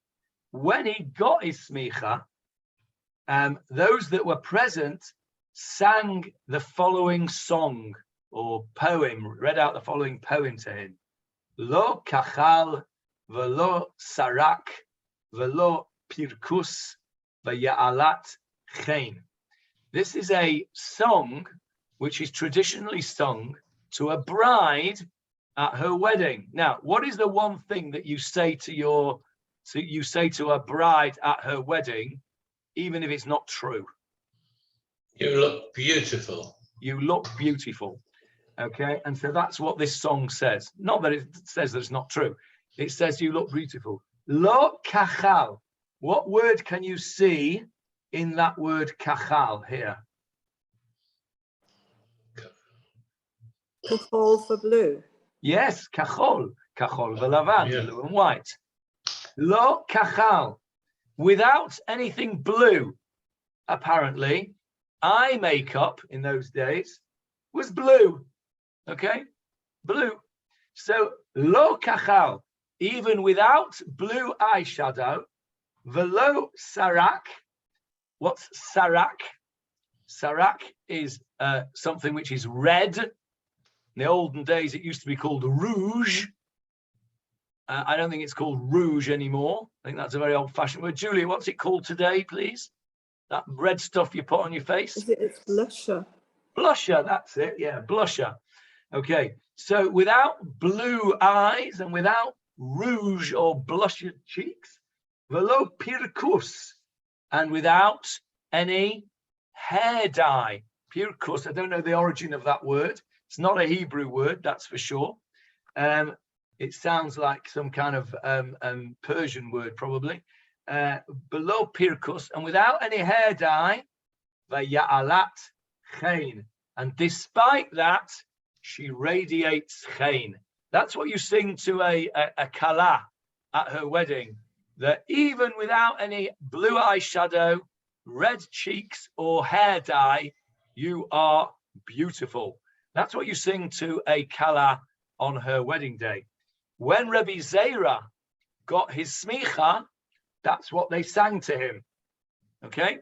S1: When he got his smicha, those that were present sang the following song or poem, read out the following poem to him. Lo kachal velo sarak velo pirkus v'ya'alat chen. This is a song which is traditionally sung to a bride at her wedding. Now, what is the one thing that you say to a bride at her wedding, even if it's not true?
S2: You look beautiful.
S1: You look beautiful. Okay, and so that's what this song says. Not that it says that it's not true. It says you look beautiful. Lo kachal. What word can you see in that word kachal here?
S3: Kachol for blue.
S1: Yes, kachol. Kachol v'lavan,
S2: Yeah.
S1: blue and white. Lo kachal. Without anything blue, apparently, eye makeup in those days was blue. Okay, blue. So lo kachal, even without blue eyeshadow, velo sarak. What's sarak? Sarak is something which is red. In the olden days, it used to be called rouge. I don't think it's called rouge anymore. I think that's a very old-fashioned word. Julia, what's it called today, please? That red stuff you put on your face?
S3: It's blusher.
S1: Blusher, that's it. Yeah, blusher. Okay, so without blue eyes and without rouge or blushed cheeks, velo pirkus, and without any hair dye. Pirkus, I don't know the origin of that word. It's not a Hebrew word, that's for sure. It sounds like some kind of Persian word, probably. Below pirkus, and without any hair dye, vaya'alat chen. And despite that, she radiates chen. That's what you sing to a kala at her wedding, that even without any blue eyeshadow, red cheeks, or hair dye, you are beautiful. That's what you sing to a kala on her wedding day. When Rabbi Zera got his smicha, that's what they sang to him. Okay,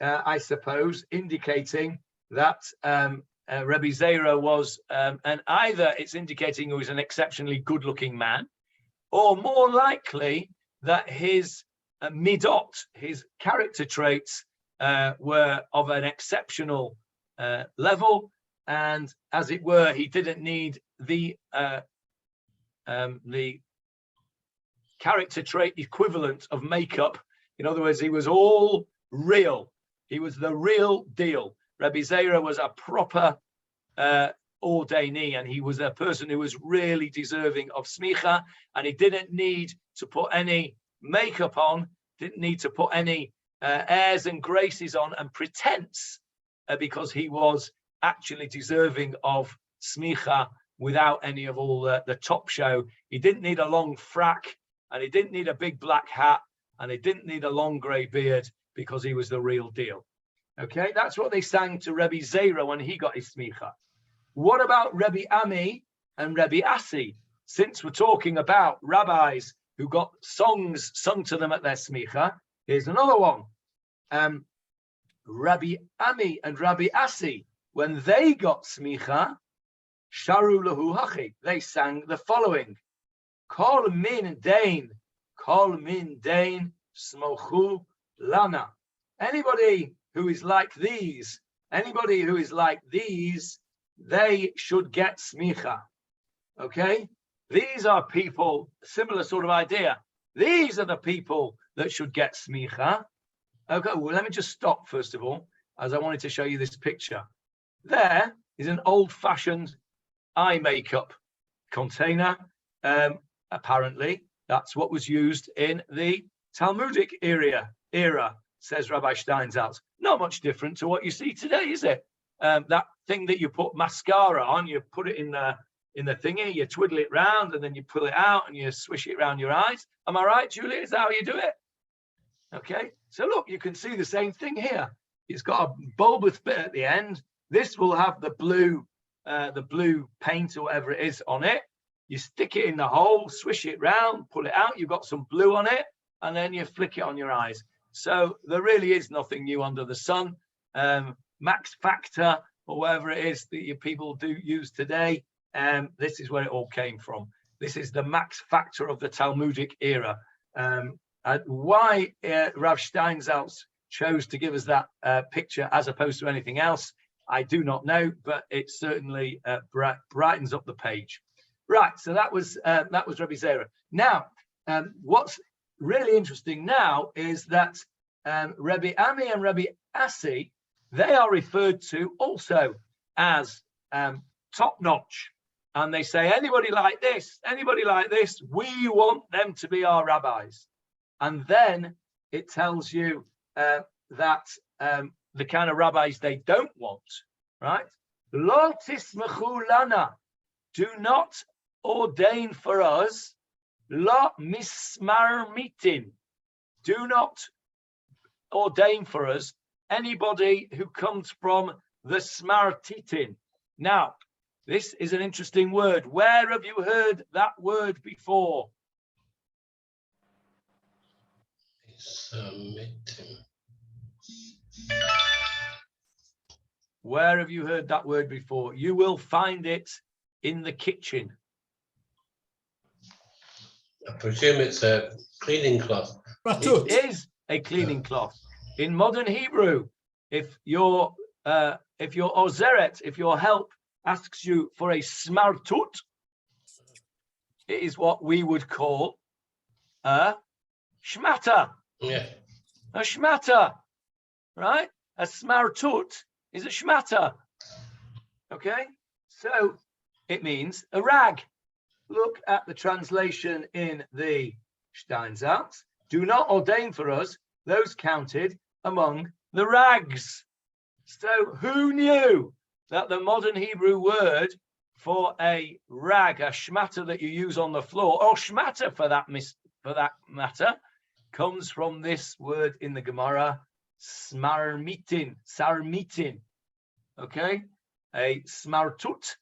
S1: I suppose indicating that Rabbi Zera was, and either it's indicating he was an exceptionally good-looking man, or more likely that his midot, his character traits, were of an exceptional level, and as it were, he didn't need the character trait equivalent of makeup. In other words, he was all real. He was the real deal. Rabbi Zera was a proper ordainee, and he was a person who was really deserving of smicha, and he didn't need to put any makeup on, didn't need to put any airs and graces on and pretense, because he was actually deserving of smicha without any of all the top show. He didn't need a long frack, and he didn't need a big black hat, and he didn't need a long grey beard, because he was the real deal. Okay, that's what they sang to Rabbi Zera when he got his smicha. What about Rabbi Ami and Rabbi Asi? Since we're talking about rabbis who got songs sung to them at their smicha, here's another one. Rabbi Ami and Rabbi Asi, when they got smicha, sharu lahu hachi, they sang the following: Kol min dain smochu lana. Anybody who is like these, they should get smicha. Okay? These are people, similar sort of idea. These are the people that should get smicha. Okay, well, let me just stop first of all, as I wanted to show you this picture. There is an old-fashioned eye makeup container. Apparently, that's what was used in the Talmudic era, says Rabbi Steinsaltz. Not much different to what you see today, is it? That thing that you put mascara on, you put it in the thingy, you twiddle it round, and then you pull it out and you swish it around your eyes. Am I right, Julia? Is that how you do it? Okay, so look, you can see the same thing here. It's got a bulbous bit at the end. This will have the blue the blue paint or whatever it is on it. You stick it in the hole, swish it round, pull it out. You've got some blue on it, and then you flick it on your eyes. So there really is nothing new under the sun. Max factor or whatever it is that you people do use today, this is where it all came from. This is the max factor of the Talmudic era. Why Rav Steinsaltz chose to give us that picture as opposed to anything else, I do not know, but it certainly brightens up the page. Right, so that was Rabbi Zera. Now, what's really interesting now is that Rabbi Ami and Rabbi Asi, they are referred to also as top-notch. And they say, anybody like this, we want them to be our rabbis. And then it tells you that the kind of rabbis they don't want, right? Lo tismachu lana, do not ordain for us. Lo mismarmitin, do not ordain for us anybody who comes from the smartitin. Now, this is an interesting word. Where have you heard that word before? Where have you heard that word before? You will find it in the kitchen.
S2: I presume it's a cleaning cloth.
S5: Batut.
S1: It is a cleaning cloth. In modern Hebrew, if your ozeret, if your help asks you for a smartut, it is what we would call a shmata.
S2: Yeah.
S1: A shmata, right? A smartut is a shmata. Okay, so it means a rag. Look at the translation in the Steinsaltz. Do not ordain for us those counted among the rags. So who knew that the modern Hebrew word for a rag, a shmata that you use on the floor, or shmata for that matter, comes from this word in the Gemarah, smarmitin, sarmitin. Okay, a smartut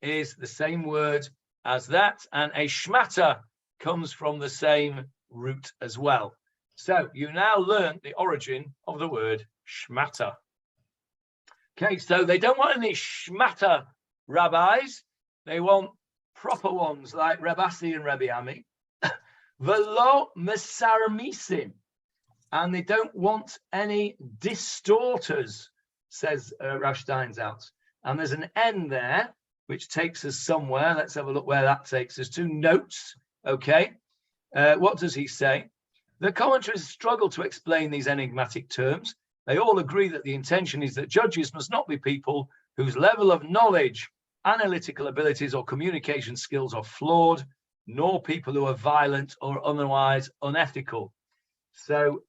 S1: is the same word as that, and a shmata comes from the same root as well. So you now learn the origin of the word shmata. Okay, so they don't want any shmata rabbis. They want proper ones like Rabbi and Rabbi Ami. Velo mesarmisim. And they don't want any distorters, says Rav Steinsaltz. And there's an N there, which takes us somewhere. Let's have a look where that takes us to. Notes, okay. What does he say? The commentaries struggle to explain these enigmatic terms. They all agree that the intention is that judges must not be people whose level of knowledge, analytical abilities, or communication skills are flawed, nor people who are violent or otherwise unethical. So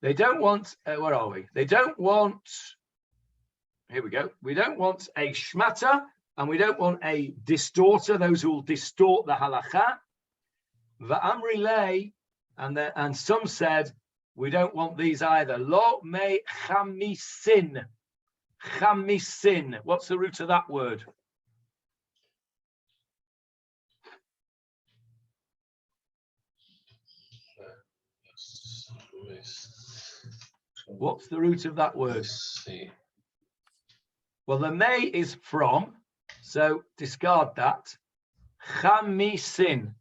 S1: they don't want, where are we? They don't want, here we go. We don't want a shmata, and we don't want a distorter, those who will distort the halacha. Va'amri lei, and some said, we don't want these either. Lo me chamisin. Chamisin. What's the root of that word? What's the root of that word? Well, the may is from, so discard that. Chamisin.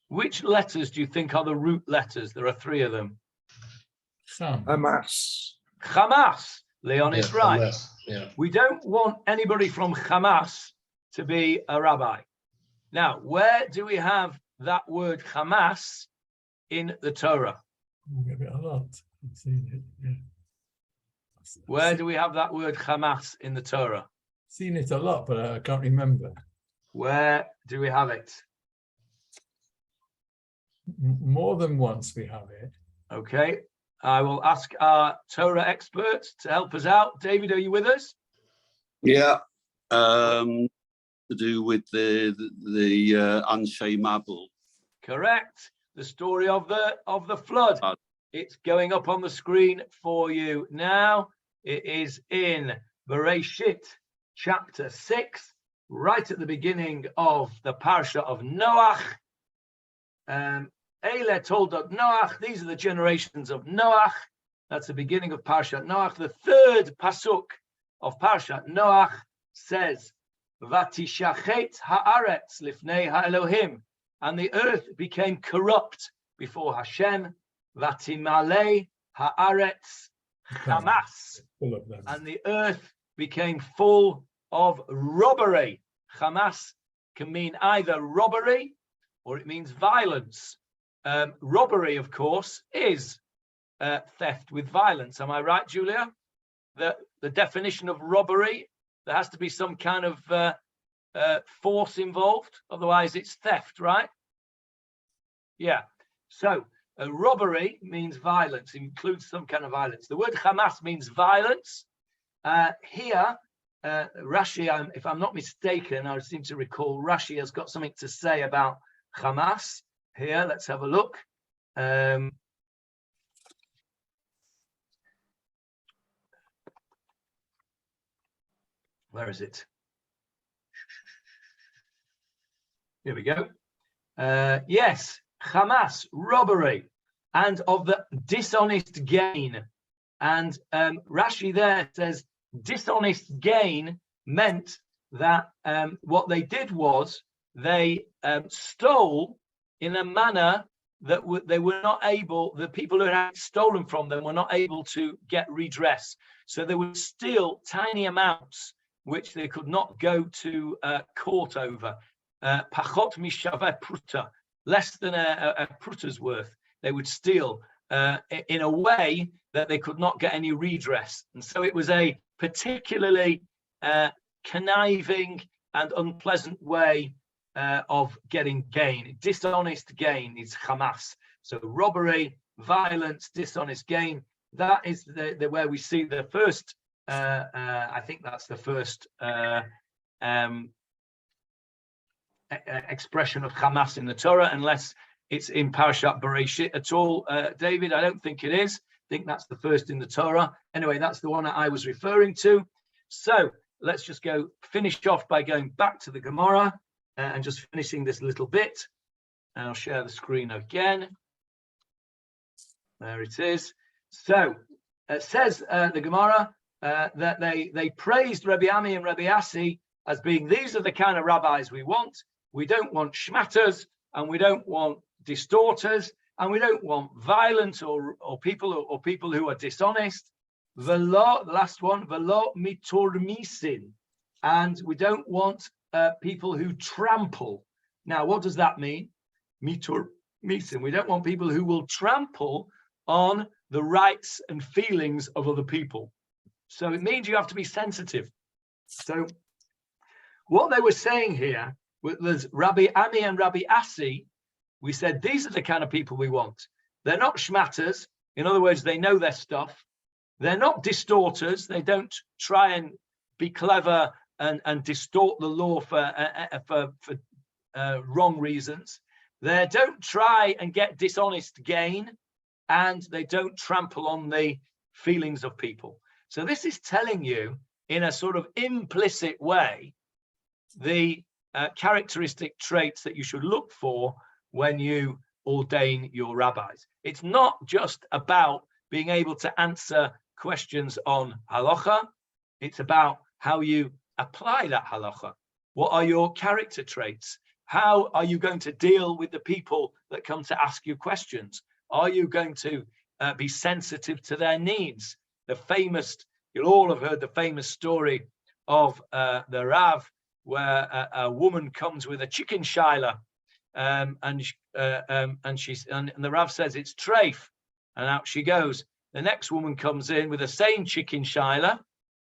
S1: Which letters do you think are the root letters? There are three of them.
S5: Hamas.
S1: Hamas. Leon is right.
S2: Hamas, yeah.
S1: We don't want anybody from Hamas to be a rabbi. Now, where do we have that word Hamas in the Torah?
S5: A lot. I've seen it. Yeah.
S1: Where do we have that word Hamas in the Torah?
S5: Seen it a lot, but I can't remember.
S1: Where do we have it?
S5: More than once we have it.
S1: Okay, I will ask our Torah expert to help us out. David, are you with us?
S4: Yeah, to do with the Anshe Mabul.
S1: Correct. The story of the flood. It's going up on the screen for you now. It is in Bereshit chapter 6, right at the beginning of the parsha of Noach. Eile toldot Noach, these are the generations of Noach. That's the beginning of Parshat Noach. The third pasuk of Parshat Noach says, Vatishachet haaretz lifnei haElohim, and the earth became corrupt before Hashem. Vatimale haaretz chamas, and the earth became full of robbery. Chamas can mean either robbery or it means violence. Robbery, of course, is theft with violence. Am I right, Julia? The definition of robbery, there has to be some kind of force involved, otherwise it's theft, right? Yeah. So robbery means violence, it includes some kind of violence. The word Hamas means violence. Here, Rashi, if I'm not mistaken, I seem to recall Rashi has got something to say about Hamas. Here, let's have a look. Where is it? Here we go. Yes, Hamas, robbery, and of the dishonest gain. And Rashi there says dishonest gain meant that what they did was they stole in a manner that they were not able, the people who had stolen from them were not able to get redress. So they would steal tiny amounts which they could not go to court over. Pachot mishave pruta, less than a pruta's worth, they would steal in a way that they could not get any redress. And so it was a particularly conniving and unpleasant way of getting gain. Dishonest gain is Hamas. So robbery, violence, dishonest gain. That is the where we see the first. I think that's the first expression of Hamas in the Torah, unless it's in Parashat Bereshit at all. David, I don't think it is. I think that's the first in the Torah. Anyway, that's the one that I was referring to. So let's just go finish off by going back to the Gemarah and just finishing this little bit. And I'll share the screen again. There it is. So it says the Gemarah that they praised Rabbi Ami and Rabbi Asi as being, these are the kind of rabbis we want. We don't want shmatters, and we don't want distorters, and we don't want violence or people who are dishonest. Velo, the last one, velo miturmisin, and we don't want people who trample. Now, what does that mean? Miturmisin. We don't want people who will trample on the rights and feelings of other people. So it means you have to be sensitive. So what they were saying here was Rabbi Ami and Rabbi Asi. We said, these are the kind of people we want. They're not shmatters. In other words, they know their stuff. They're not distorters. They don't try and be clever and distort the law for wrong reasons. They don't try and get dishonest gain, and they don't trample on the feelings of people. So this is telling you, in a sort of implicit way, the characteristic traits that you should look for when you ordain your rabbis. It's not just about being able to answer questions on halacha. It's about how you apply that halacha. What are your character traits? How are you going to deal with the people that come to ask you questions? Are you going to be sensitive to their needs? The famous, you'll all have heard the famous story of the Rav, where a woman comes with a chicken shiler, and the Rav says it's treif, and out she goes. The next woman comes in with the same chicken shiler,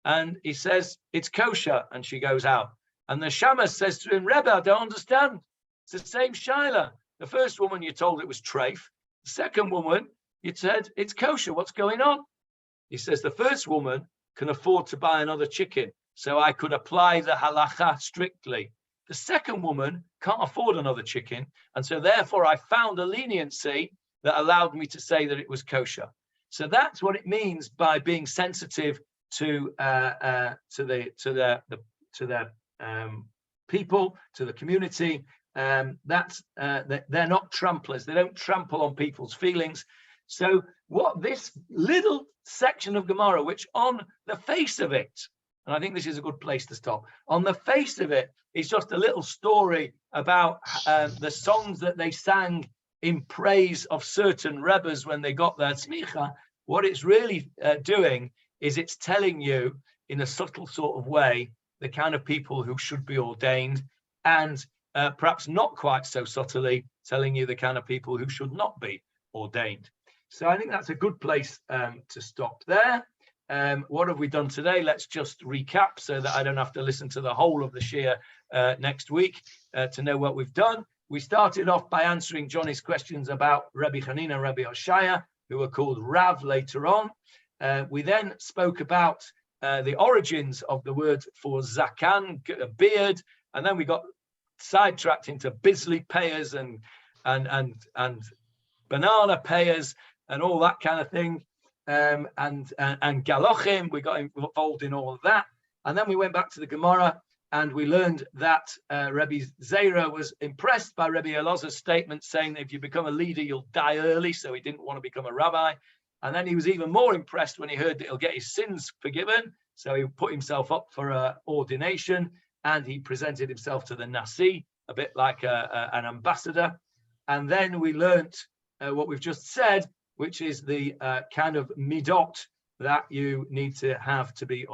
S1: and he says it's kosher, and she goes out. And the shamus says to him, Rebbe, I don't understand. It's the same shiler. The first woman you told it was treif. The second woman you said it's kosher. What's going on? He says the first woman can afford to buy another chicken, so I could apply the halacha strictly. The second woman can't afford another chicken, and so therefore I found a leniency that allowed me to say that it was kosher. So that's what it means by being sensitive to the their people, to the community. That they're not tramplers. They don't trample on people's feelings. So what this little section of Gemarah, which on the face of it, and I think this is a good place to stop, on the face of it, it's just a little story about the songs that they sang in praise of certain Rabbis when they got their smicha. What it's really doing is it's telling you in a subtle sort of way the kind of people who should be ordained, and perhaps not quite so subtly telling you the kind of people who should not be ordained. So I think that's a good place to stop there. What have we done today? Let's just recap so that I don't have to listen to the whole of the shir next week to know what we've done. We started off by answering Johnny's questions about Rabbi Hanina and Rabbi Hoshaya, who were called Rav later on. We then spoke about the origins of the word for zakan, beard, and then we got sidetracked into Bisley payers and banana payers and all that kind of thing, and galochim. We got involved in all of that, and then we went back to the Gemara and we learned that Rabbi Zera was impressed by Rabbi Elazar's statement saying that if you become a leader, you'll die early, so he didn't want to become a rabbi. And then he was even more impressed when he heard that he'll get his sins forgiven, so he put himself up for ordination, and he presented himself to the Nasi, a bit like an ambassador. And then we learnt what we've just said, which is the kind of midot that you need to have to be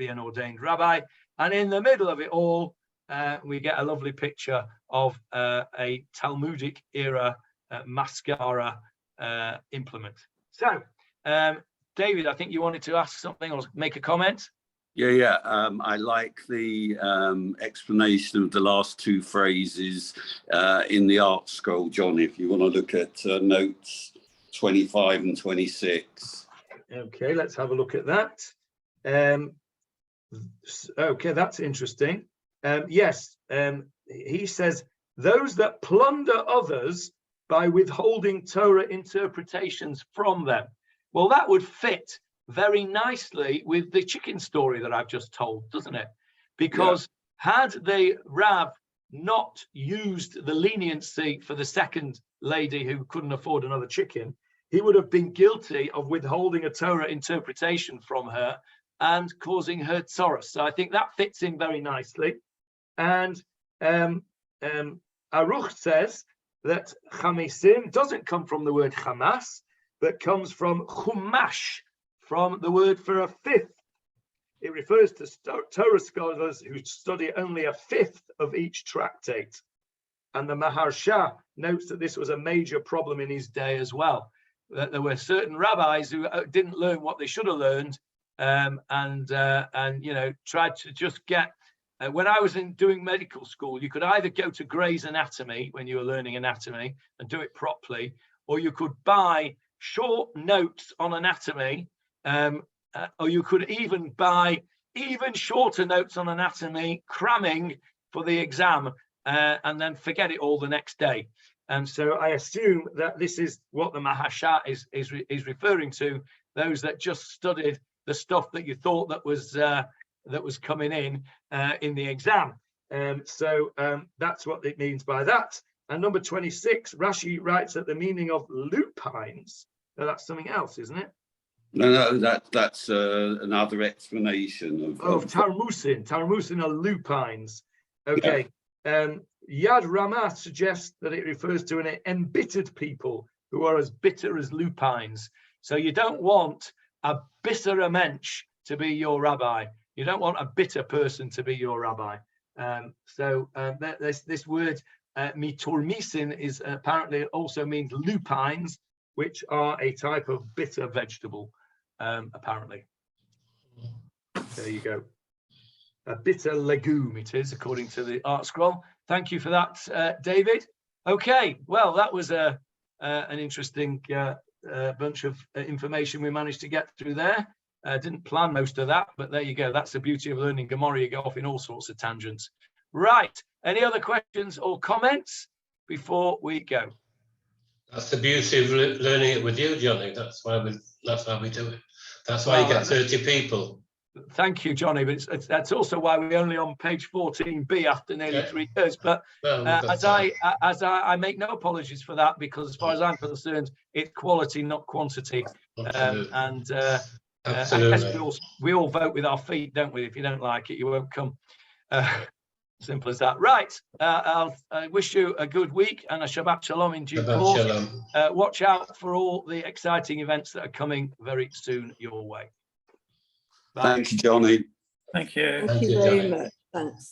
S1: an ordained rabbi. And in the middle of it all, we get a lovely picture of a Talmudic era mascara implement. So, David, I think you wanted to ask something or make a comment.
S4: Yeah. I like the explanation of the last two phrases in the art scroll, John, if you want to look at notes 25 and 26.
S1: Okay, let's have a look at that. Okay, that's interesting. Yes, he says, those that plunder others by withholding Torah interpretations from them. Well, that would fit very nicely with the chicken story that I've just told, doesn't it? Because had the Rav not used the leniency for the second lady who couldn't afford another chicken, he would have been guilty of withholding a Torah interpretation from her and causing her tzoros. So I think that fits in very nicely. And Aruch says that chamisim doesn't come from the word chamas, but comes from chumash, from the word for a fifth. It refers to Torah scholars who study only a fifth of each tractate. And the Maharsha notes that this was a major problem in his day as well, that there were certain rabbis who didn't learn what they should have learned, and tried to just get. When I was doing medical school, you could either go to Gray's Anatomy when you were learning anatomy and do it properly, or you could buy short notes on anatomy, or you could even buy even shorter notes on anatomy, cramming for the exam, and then forget it all the next day. And so I assume that this is what the Mahasha is referring to, those that just studied the stuff that you thought that was coming in the exam. So that's what it means by that. And number 26, Rashi writes that the meaning of lupines. Now that's something else, isn't it?
S4: No, that's another explanation of
S1: Tarmusin. Tarmusin are lupines. Okay. Yeah. Yad Ramah suggests that it refers to an embittered people who are as bitter as lupines. So you don't want a bitter mensch to be your rabbi. You don't want a bitter person to be your rabbi. This word miturmisin is apparently also means lupines, which are a type of bitter vegetable, apparently. There you go. A bitter legume it is, according to the art scroll. Thank you for that, David. Okay, well, that was an interesting bunch of information we managed to get through there. Didn't plan most of that, but there you go. That's the beauty of learning Gemarah. You go off in all sorts of tangents. Right. Any other questions or comments before we go?
S2: That's the beauty of learning it with you, Johnny. That's why we do it. That's why you get 30 people.
S1: Thank you, Johnny. But that's also why we're only on page 14b after nearly
S2: Yeah.
S1: 3 years. But
S2: Well,
S1: as I make no apologies for that, because as far as I'm concerned, it's quality, not quantity.
S2: absolutely.
S1: I guess
S2: Absolutely.
S1: we all vote with our feet, don't we? If you don't like it, you won't come. Simple as that. Right. I wish you a good week and a Shabbat Shalom in due
S2: Shabbat
S1: course.
S2: Shalom.
S1: Watch out for all the exciting events that are coming very soon your way. Bye.
S4: Thank you, Johnny.
S6: Thank you.
S3: Thank you
S2: you,
S3: very
S2: Johnny.
S3: much. Thanks.